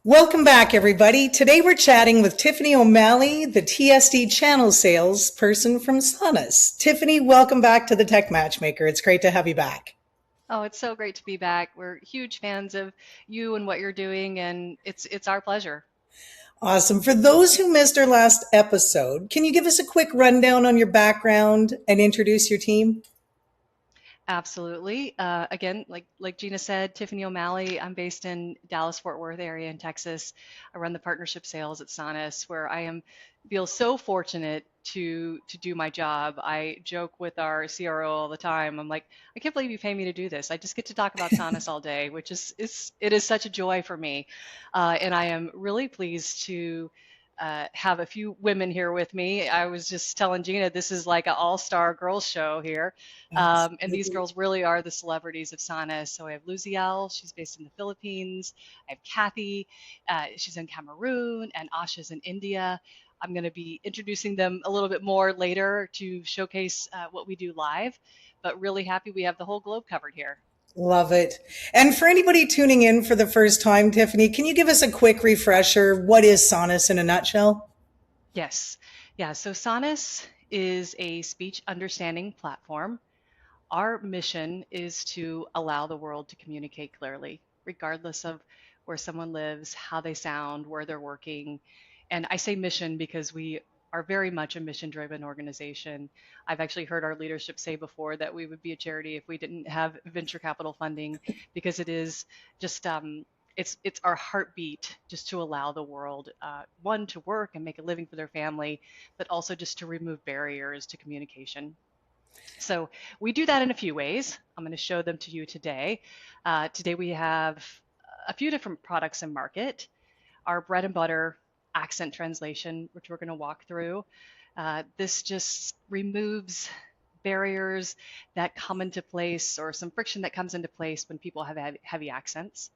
Welcome back, everybody. Today we're chatting with Tiffany O'Malley, the TSD channel sales person from Sonus. Tiffany, welcome back to the Tech Matchmaker. It's great to have you back. Oh, it's so great to be back. We're huge fans of you and what you're doing, and it's our pleasure. Awesome. For those who missed our last episode, can you give us a quick rundown on your background and introduce your team? Absolutely. Again, like Gina said, Tiffany O'Malley. I'm based in Dallas Fort Worth area in Texas. I run the partnership sales at Sonus, where feel so fortunate to do my job. I joke with our CRO all the time. I'm like, I can't believe you pay me to do this. I just get to talk about Sonus all day, which is such a joy for me, and I am really pleased to have a few women here with me. I was just telling Gina this is like an all-star girls show here. And these Absolutely. girls really are the celebrities of Sana. So I have Luzielle, she's based in the Philippines. I have Cathy, she's in Cameroon, and Asha's in India. I'm going to be introducing them a little bit more later to showcase what we do live, but really happy we have the whole globe covered here. Love it. And for anybody tuning in for the first time, Tiffany, can you give us a quick refresher? What is Sonus in a nutshell? Yes. Yeah. So Sonus is a speech understanding platform. Our mission is to allow the world to communicate clearly, regardless of where someone lives, how they sound, where they're working. And I say mission because we are very much a mission driven organization. I've actually heard our leadership say before that we would be a charity if we didn't have venture capital funding because it is just it's our heartbeat just to allow the world one to work and make a living for their family, but also just to remove barriers to communication. So we do that in a few ways. I'm going to show them to you today. Today we have a few different products in market. Our bread and butter accent translation, which we're going to walk through. This just removes barriers that come into place or some friction that comes into place when people have heavy accents.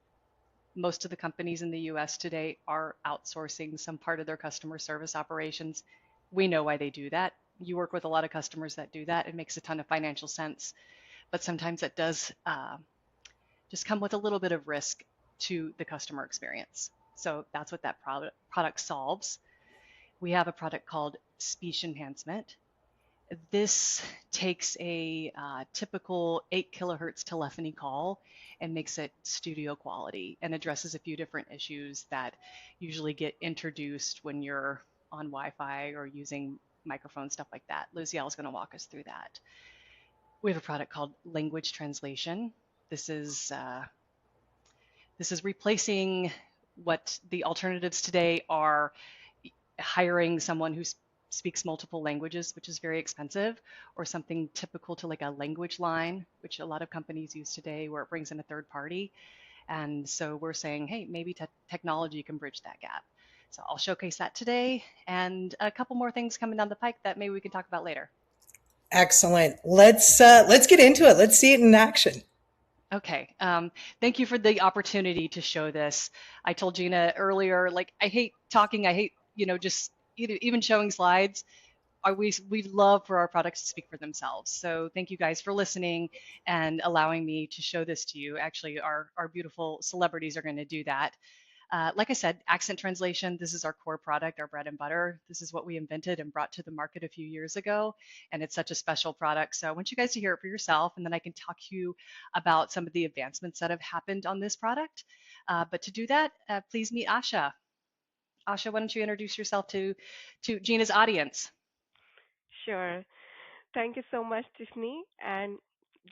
Most of the companies in the US today are outsourcing some part of their customer service operations. We know why they do that. You work with a lot of customers that do that. It makes a ton of financial sense, but sometimes it does just come with a little bit of risk to the customer experience. So that's what that product solves. We have a product called Speech Enhancement. This takes a typical 8 kilohertz telephony call and makes it studio quality and addresses a few different issues that usually get introduced when you're on Wi-Fi or using microphones, stuff like that. Luzielle is going to walk us through that. We have a product called Language Translation. This is uh, this is replacing what the alternatives today are, hiring someone who speaks multiple languages, which is very expensive, or something typical to like a language line, which a lot of companies use today, where it brings in a third party. And so we're saying, hey, maybe technology can bridge that gap. So I'll showcase that today, and a couple more things coming down the pike that maybe we can talk about later. Excellent. Let's get into it. Let's see it in action. Okay. Thank you for the opportunity to show this. I told Gina earlier, like I hate talking. I hate, just even showing slides. We love for our products to speak for themselves. So thank you guys for listening and allowing me to show this to you. Actually, our beautiful celebrities are going to do that. Like I said, accent translation, this is our core product, our bread and butter. This is what we invented and brought to the market a few years ago. And it's such a special product. So I want you guys to hear it for yourself, and then I can talk to you about some of the advancements that have happened on this product. But to do that, please meet Asha. Asha, why don't you introduce yourself to Gina's audience? Sure. Thank you so much, Tiffany. And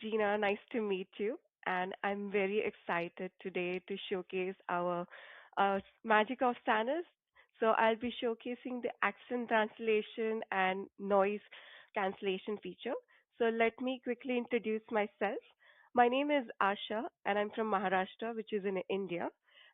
Gina, nice to meet you. And I'm very excited today to showcase our magic of Sanus. So I'll be showcasing the accent translation and noise cancellation feature. So let me quickly introduce myself. My name is Asha, and I'm from Maharashtra, which is in India.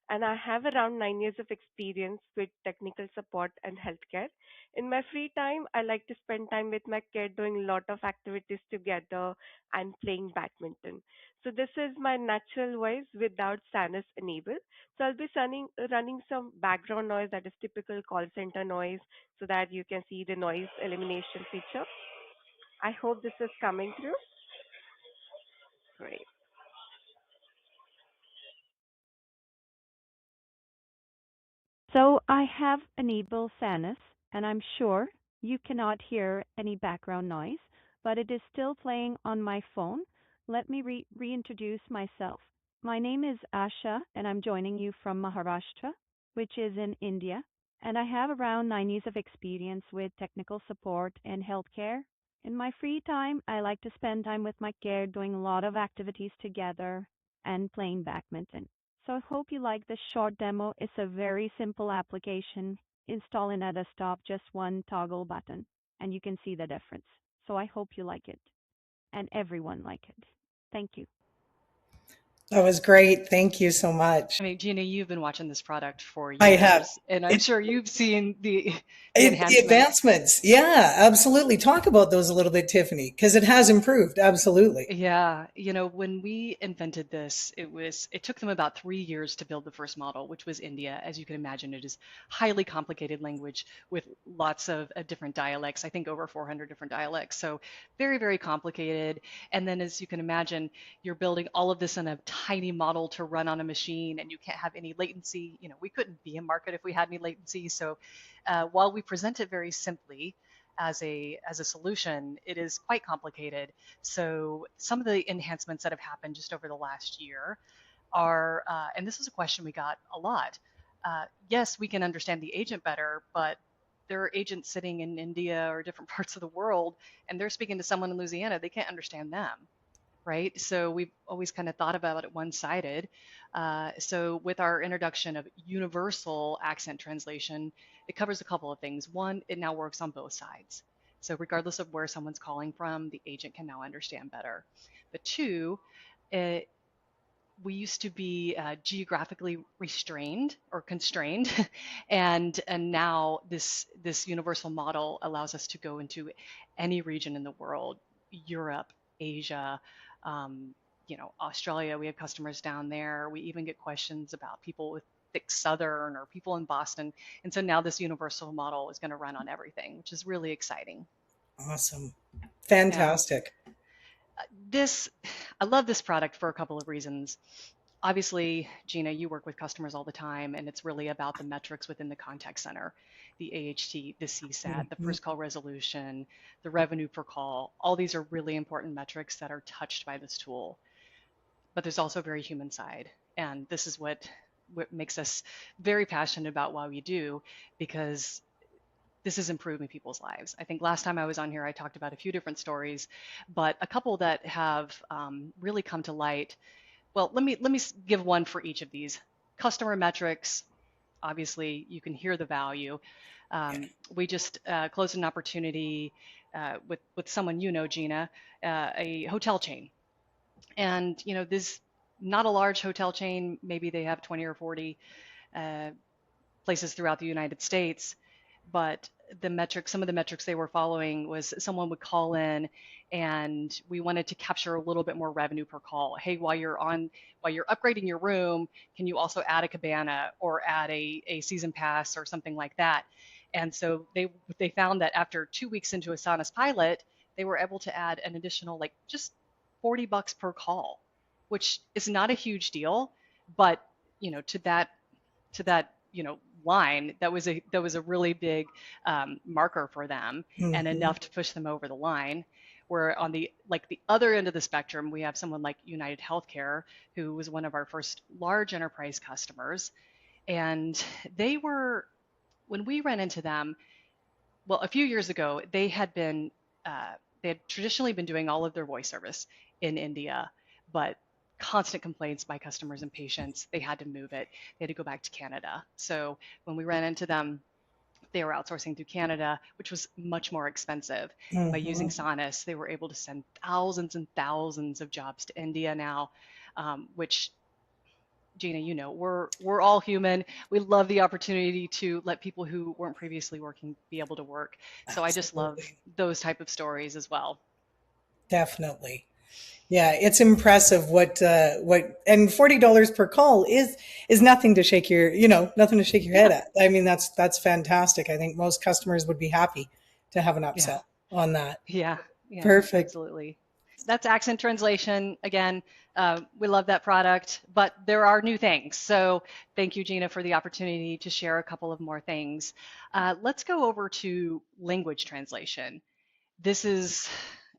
And I have around 9 years of experience with technical support and healthcare. In my free time, I like to spend time with my kid doing a lot of activities together and playing badminton. So this is my natural voice without Sanus enabled. So I'll be running some background noise that is typical call center noise so that you can see the noise elimination feature. I hope this is coming through. Great. So I have enabled Sanus, and I'm sure you cannot hear any background noise, but it is still playing on my phone. Let me reintroduce myself. My name is Asha, and I'm joining you from Maharashtra, which is in India. And I have around 9 years of experience with technical support and healthcare. In my free time, I like to spend time with my kid doing a lot of activities together and playing badminton. So I hope you like this short demo. It's a very simple application. Install in a desktop, just one toggle button, and you can see the difference. So I hope you like it and everyone like it. Thank you. That was great. Thank you so much. I mean, Gina, you've been watching this product for I have. years, and I'm It, sure you've seen the the enhancements. advancements. Yeah, absolutely. Talk about those a little bit, Tiffany, because it has improved. Absolutely. Yeah, when we invented this, it took them about 3 years to build the first model, which was India. As you can imagine, it is highly complicated language with lots of different dialects. I think over 400 different dialects. So very, very complicated. And then, as you can imagine, you're building all of this in a tiny model to run on a machine, and you can't have any latency. We couldn't be in market if we had any latency. So while we present it very simply as a solution, it is quite complicated. So some of the enhancements that have happened just over the last year are, and this is a question we got a lot. Yes, we can understand the agent better, but there are agents sitting in India or different parts of the world, and they're speaking to someone in Louisiana. They can't understand them, right? So we've always kind of thought about it one-sided. So with our introduction of universal accent translation, it covers a couple of things. One, it now works on both sides. So regardless of where someone's calling from, the agent can now understand better. But two, we used to be geographically restrained or constrained, and now this universal model allows us to go into any region in the world, Europe, Asia, Australia. We have customers down there. We even get questions about people with thick Southern or people in Boston, and so now this universal model is going to run on everything, which is really exciting. Awesome. Yeah. Fantastic. This, I love this product for a couple of reasons. Obviously, Gina, you work with customers all the time, and it's really about the metrics within the contact center, the AHT, the CSAT, the Mhm. first call resolution, the revenue per call. All these are really important metrics that are touched by this tool. But there's also a very human side, and this is what makes us very passionate about what we do, because this is improving people's lives. I think last time I was on here, I talked about a few different stories, but a couple that have really come to light. Well, let me give one for each of these. Customer metrics. Obviously, you can hear the value. Yeah. We just closed an opportunity with someone Gina, a hotel chain, and this not a large hotel chain. Maybe they have 20 or 40 uh, places throughout the United States, but some of the metrics they were following was someone would call in and we wanted to capture a little bit more revenue per call. Hey, while you're upgrading your room, can you also add a cabana or add a season pass or something like that? And so they found that after 2 weeks into a Asana's pilot, they were able to add an additional like just $40 per call, which is not a huge deal, but to that line, that was a really big marker for them and Mhm. enough to push them over the line. Where on the other end of the spectrum, we have someone like United Healthcare, who was one of our first large enterprise customers, and they were when we ran into them, well, a few years ago, they had traditionally been doing all of their voice service in India, but constant complaints by customers and patients. They had to move it. They had to go back to Canada. So when we ran into them, they were outsourcing through Canada, which was much more expensive. By using Mhm. Sonus, they were able to send thousands and thousands of jobs to India now, which Gina, we're all human. We love the opportunity to let people who weren't previously working be able to work. So I just love Absolutely. those type of stories as well. Definitely. Yeah, it's impressive what and $40 per call is nothing to shake nothing to shake your head Yeah, at. I mean, that's fantastic. I think most customers would be happy to have an yeah, upsell on that. yeah, yeah, Perfect. absolutely. that's accent translation. Again, we love that product, but there are new things. So thank you, Gina, for the opportunity to share a couple of more things. Let's go over to language translation. This is,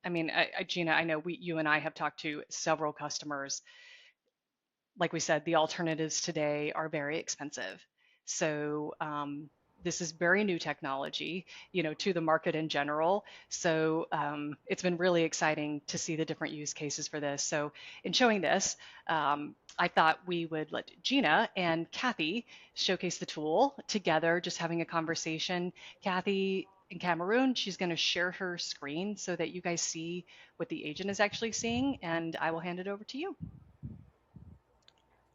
I mean, Gina, I know you and I have talked to several customers. Like we said, the alternatives today are very expensive. So this is very new technology, to the market in general. So it's been really exciting to see the different use cases for this. So in showing this, I thought we would let Gina and Cathy showcase the tool together, just having a conversation. Cathy in Cameroon, she's going to share her screen so that you guys see what the agent is actually seeing, and I will hand it over to you.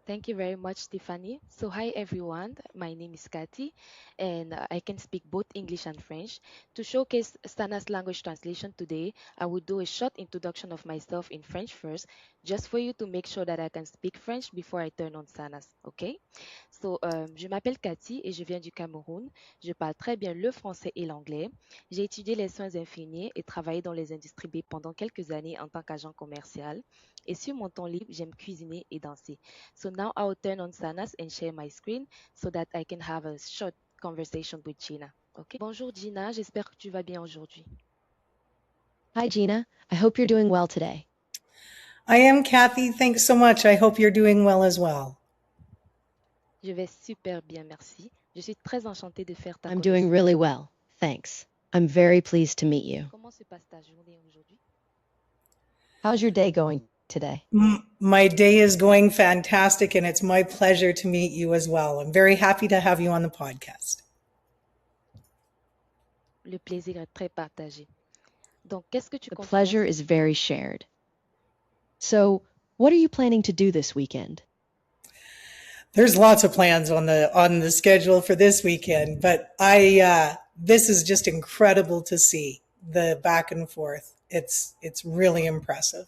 Thank you very much, Tiffany. So, hi everyone. My name is Cathy, and I can speak both English and French. To showcase Sana's language translation today, I will do a short introduction of myself in French first, just for you to make sure that I can speak French before I turn on Sanas. Okay? So, je m'appelle Cathy et je viens du Cameroun. Je parle très bien le français et l'anglais. J'ai étudié les soins infirmiers et travaillé dans les industries B pendant quelques années en tant qu'agent commercial. Et sur mon temps libre, j'aime cuisiner et danser. So now I'll turn on Sanas and share my screen so that I can have a short conversation with Gina. Okay? Bonjour Gina, j'espère que tu vas bien aujourd'hui. Hi, Gina. I hope you're doing well today. I am Cathy. Thanks so much. I hope you're doing well as well. Je vais super bien, merci. Je suis très enchantée de faire ta I'm doing connaissance. really well, thanks. I'm very pleased to meet you. Comment se passe ta journée aujourd'hui? How's your day going today? My day is going fantastic, and it's my pleasure to meet you as well. I'm very happy to have you on the podcast. Le plaisir est très partagé. Donc, qu'est-ce que tu The comptes pleasure faire? is very shared. So, what are you planning to do this weekend? There's lots of plans on the schedule for this weekend, but this is just incredible to see the back and forth. It's really impressive.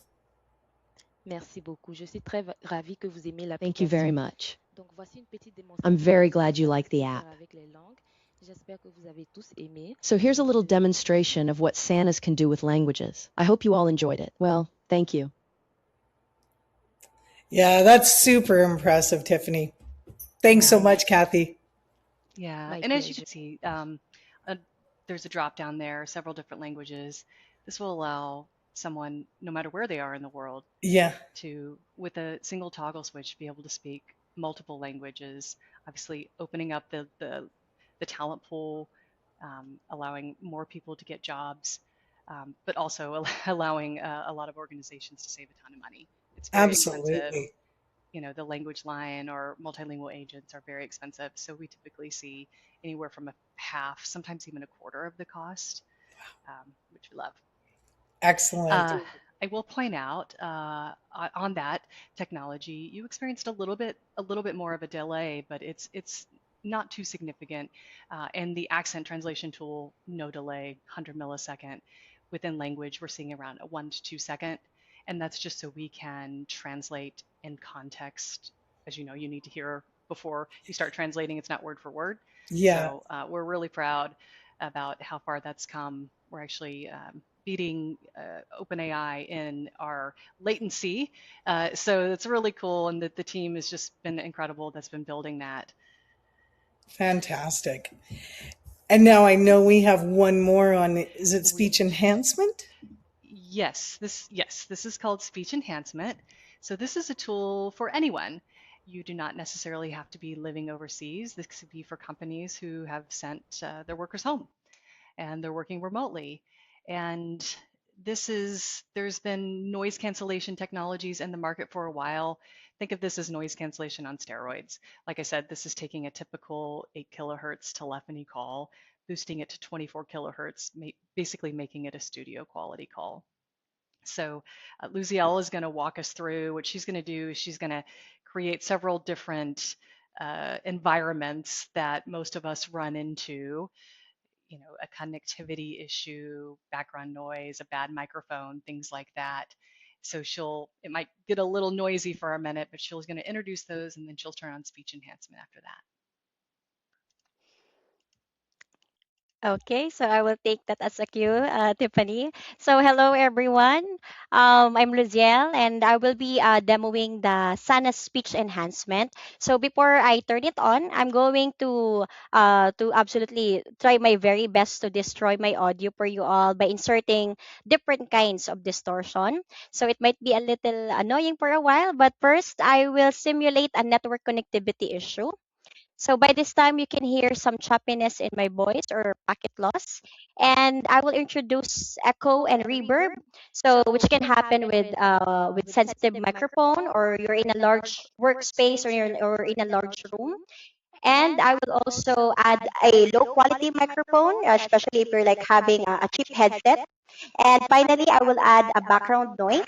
Merci beaucoup. Je suis très ravie que vous aimez Thank you very l'application. much. Donc, voici une petite I'm démonstration very de glad you ce like que the ça peut app. faire avec les langues. J'espère que vous avez tous aimé. So here's a little demonstration of what Sanas can do with languages. I hope you all enjoyed it. Well, thank you. Yeah, that's super impressive, Tiffany. Thanks so Yeah. much, Cathy. Yeah, My and as you pleasure. can see, there's a drop down there, several different languages. This will allow someone, no matter where they are in the world, Yeah, to, with a single toggle switch, be able to speak multiple languages. Obviously, opening up the talent pool, allowing more people to get jobs, but also allowing a lot of organizations to save a ton of money. It's very expensive. absolutely. The language line or multilingual agents are very expensive. So we typically see anywhere from a half, sometimes even a quarter of the cost, which we love. Excellent. I will point out on that technology, you experienced a little bit more of a delay, but it's not too significant. And the accent translation tool, no delay, 100 millisecond. Within language, we're seeing around a 1 to 2 second, and that's just so we can translate in context. As you know, you need to hear before you start translating. It's not word for word. Yeah, So we're really proud about how far that's come. We're actually beating OpenAI in our latency. So it's really cool, and the team has just been incredible that's been building that. fantastic. And now I know we have one more on, is it speech enhancement? Yes, this is called speech enhancement. So this is a tool for anyone. You do not necessarily have to be living overseas. This could be for companies who have sent their workers home and they're working remotely. And there's been noise cancellation technologies in the market for a while. Think of this as noise cancellation on steroids. Like I said, this is taking a typical 8 kilohertz telephony call, boosting it to 24 kilohertz, basically making it a studio quality call. So Luzielle is going to walk us through what she's going to do. She's going to create several different environments that most of us run into, a connectivity issue, background noise, a bad microphone, things like that. So it might get a little noisy for a minute, but she's going to introduce those and then she'll turn on speech enhancement after that. Okay, so I will take that as a cue, Tiffany. So hello everyone. I'm Luzielle and I will be demoing the Sana speech enhancement. So before I turn it on, I'm going to absolutely try my very best to destroy my audio for you all by inserting different kinds of distortion. So it might be a little annoying for a while, but first I will simulate a network connectivity issue. So by this time, you can hear some choppiness in my voice or packet loss. And I will introduce echo and reverb, so which can happen with sensitive microphone or you're in a large workspace or in a large room. And I will also add a low quality microphone, especially if you're like having a cheap headset. And finally, I will add a background noise.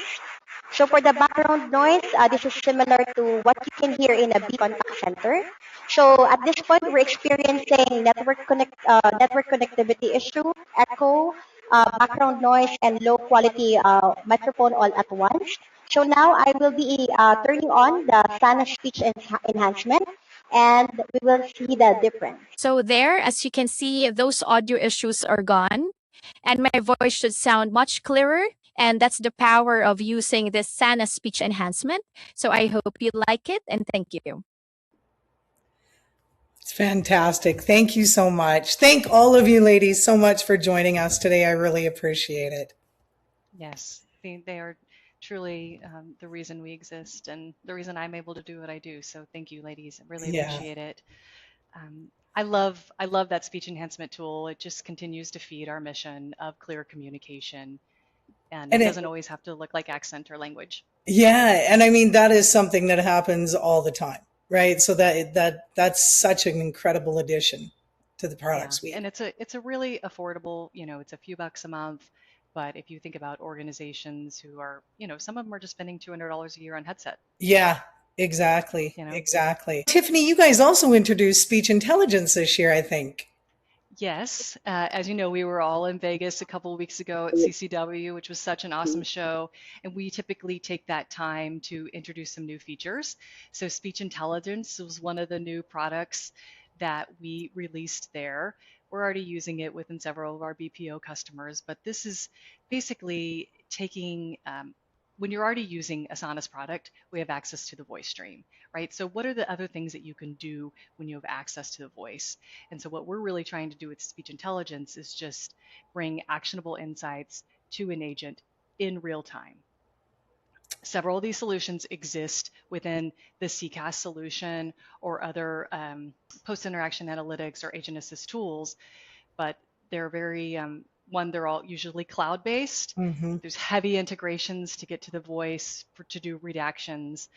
So for the background noise, this is similar to what you can hear in a big contact center. So at this point, we're experiencing network connectivity issue, echo, background noise, and low quality microphone all at once. So now I will be turning on the Sana speech enhancement, and we will see the difference. So there, as you can see, those audio issues are gone and my voice should sound much clearer. And that's the power of using this Sana speech enhancement. So I hope you like it and thank you. It's fantastic. Thank you so much. Thank all of you ladies so much for joining us today. I really appreciate it. Yes, they are truly the reason we exist and the reason I'm able to do what I do. So thank you, ladies. I really Yeah. appreciate it. I love that speech enhancement tool. It just continues to feed our mission of clear communication, and it And doesn't it, always have to look like accent or language. yeah, and I mean that is something that happens all the time, right? So that's such an incredible addition to the product Yeah, suite. and it's a really affordable, it's a few bucks a month. But if you think about organizations who are, some of them are just spending $200 a year on headset, Yeah, exactly. you know. Exactly. Tiffany, you guys also introduced speech intelligence this year, I think. Yes, as you know, we were all in Vegas a couple of weeks ago at CCW, which was such an awesome show. And we typically take that time to introduce some new features. So, speech intelligence was one of the new products that we released there. We're already using it within several of our BPO customers, but this is basically taking, when you're already using Asana's product, we have access to the voice stream, right? So, what are the other things that you can do when you have access to the voice? And so, what we're really trying to do with speech intelligence is just bring actionable insights to an agent in real time. Several of these solutions exist within the CCAS solution or other post interaction analytics or agent assist tools, but they're very, they're all usually cloud based. Mm-hmm. There's heavy integrations to get to the voice to do redactions.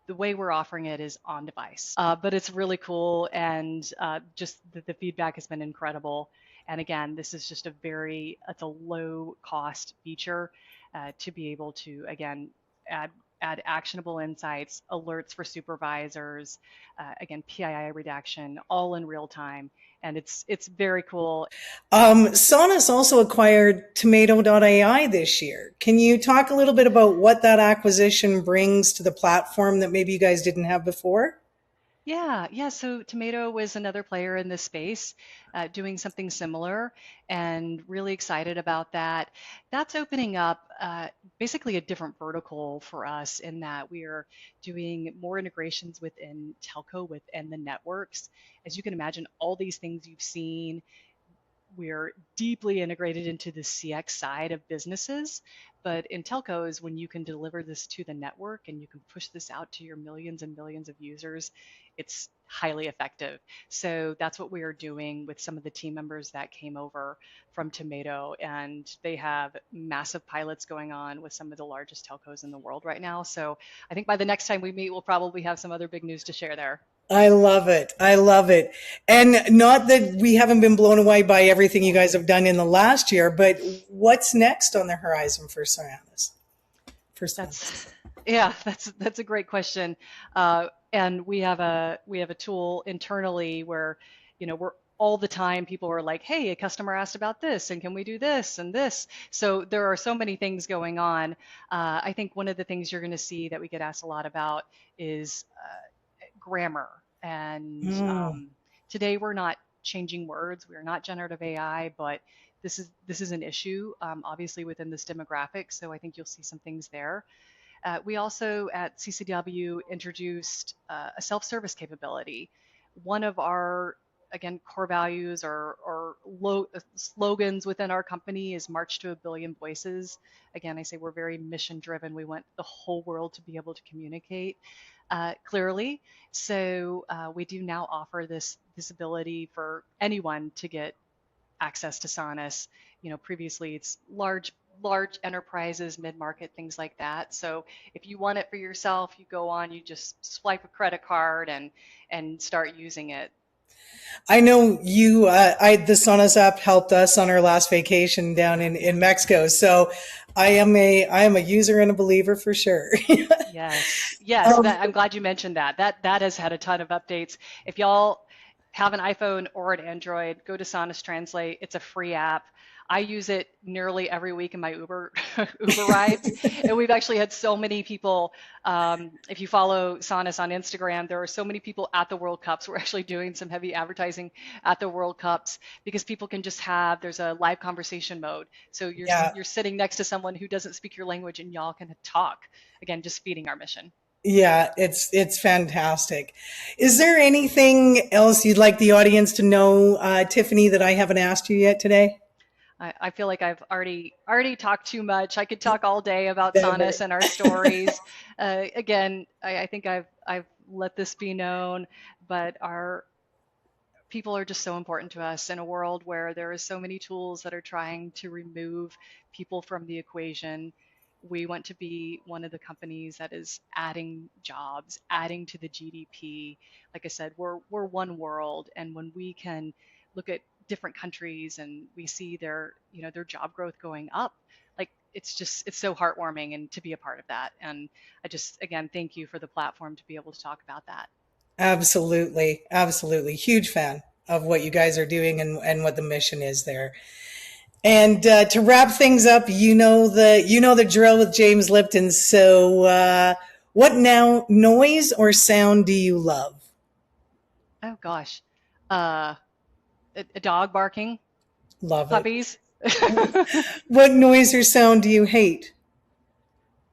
The way we're offering it is on device, but it's really cool, and just the feedback has been incredible. And again, this is just it's a low cost feature to be able to, again, add actionable insights, alerts for supervisors, again, PII redaction, all in real time. And it's very cool. Sonos also acquired Tomato.ai this year. Can you talk a little bit about what that acquisition brings to the platform that maybe you guys didn't have before? Yeah. So Tomato was another player in this space doing something similar, and really excited about that. That's opening up basically a different vertical for us in that we are doing more integrations within Telco, within the networks. As you can imagine, all these things you've seen, we're deeply integrated into the CX side of businesses. But in telcos, when you can deliver this to the network and you can push this out to your millions and millions of users, it's highly effective. So that's what we are doing with some of the team members that came over from Tomato. And they have massive pilots going on with some of the largest telcos in the world right now. So I think by the next time we meet, we'll probably have some other big news to share there. I love it. I love it. And not that we haven't been blown away by everything you guys have done in the last year, but what's next on the horizon for Sonos? That's a great question. And we have a tool internally where, we're all the time people are like, hey, a customer asked about this, and can we do this and this? So there are so many things going on. I think one of the things you're going to see that we get asked a lot about is grammar. And today we're not changing words. We are not generative AI, but this is an issue, obviously within this demographic. So I think you'll see some things there. We also at CCW introduced a self-service capability. One of our, again, core values or slogans within our company is March to a Billion Voices. Again, I say we're very mission driven. We want the whole world to be able to communicate clearly. So we do now offer this ability for anyone to get access to Sonus. Previously it's large enterprises, mid-market, things like that. So if you want it for yourself, you go on, you just swipe a credit card and start using it. I know you, the Sonus app helped us on our last vacation down in Mexico. So I am a user and a believer for sure. Yes. I'm glad you mentioned that. That has had a ton of updates. If y'all have an iPhone or an Android, go to Sonus Translate. It's a free app. I use it nearly every week in my Uber rides, and we've actually had so many people. If you follow Sonus on Instagram, there are so many people at the World Cups. We're actually doing some heavy advertising at the World Cups because people can just there's a live conversation mode. So you're sitting next to someone who doesn't speak your language, and y'all can talk. Again, just feeding our mission. Yeah, it's fantastic. Is there anything else you'd like the audience to know, Tiffany, that I haven't asked you yet today? I feel like I've already talked too much. I could talk all day about Sonus and our stories. Again, I think I've let this be known, but our people are just so important to us in a world where there are so many tools that are trying to remove people from the equation. We want to be one of the companies that is adding jobs, adding to the GDP. Like I said, we're one world, and when we can look at different countries and we see their job growth going up, like it's so heartwarming and to be a part of that. And I just, again, thank you for the platform to be able to talk about that. Absolutely. Huge fan of what you guys are doing and what the mission is there. And to wrap things up, you know the drill with James Lipton. So what now noise or sound do you love? Oh gosh. A dog barking. Love Puppies. it. What noise or sound do you hate?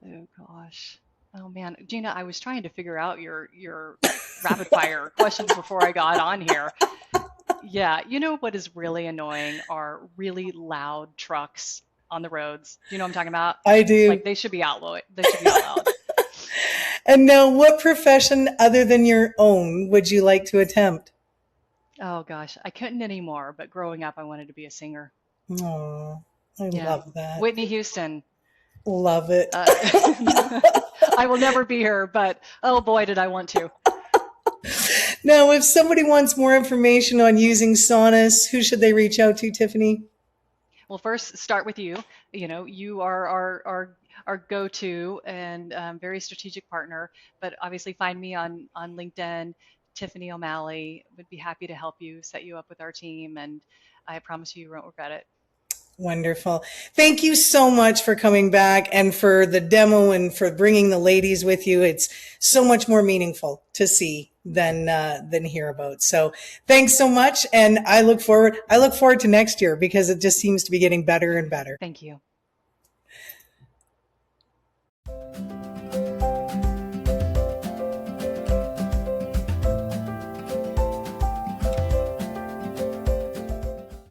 Oh gosh. Oh man, Gina, I was trying to figure out your rapid fire questions before I got on here. Yeah, you know what is really annoying are really loud trucks on the roads. Do you know what I'm talking about? I do. Like they should be outlawed. They should be outlawed. And now, what profession other than your own would you like to attempt? Oh gosh, I couldn't anymore, but growing up I wanted to be a singer. Oh, I love that. Whitney Houston. Love it. I will never be her, but oh boy, did I want to. Now, if somebody wants more information on using Sonus, who should they reach out to, Tiffany? Well, first, start with you. You are our go-to and very strategic partner, but obviously find me on LinkedIn, Tiffany O'Malley. Would be happy to help you, set you up with our team, and I promise you won't regret it. Wonderful. Thank you so much for coming back and for the demo and for bringing the ladies with you. It's so much more meaningful to see than hear about. So thanks so much. And I look forward to next year because it just seems to be getting better and better. Thank you.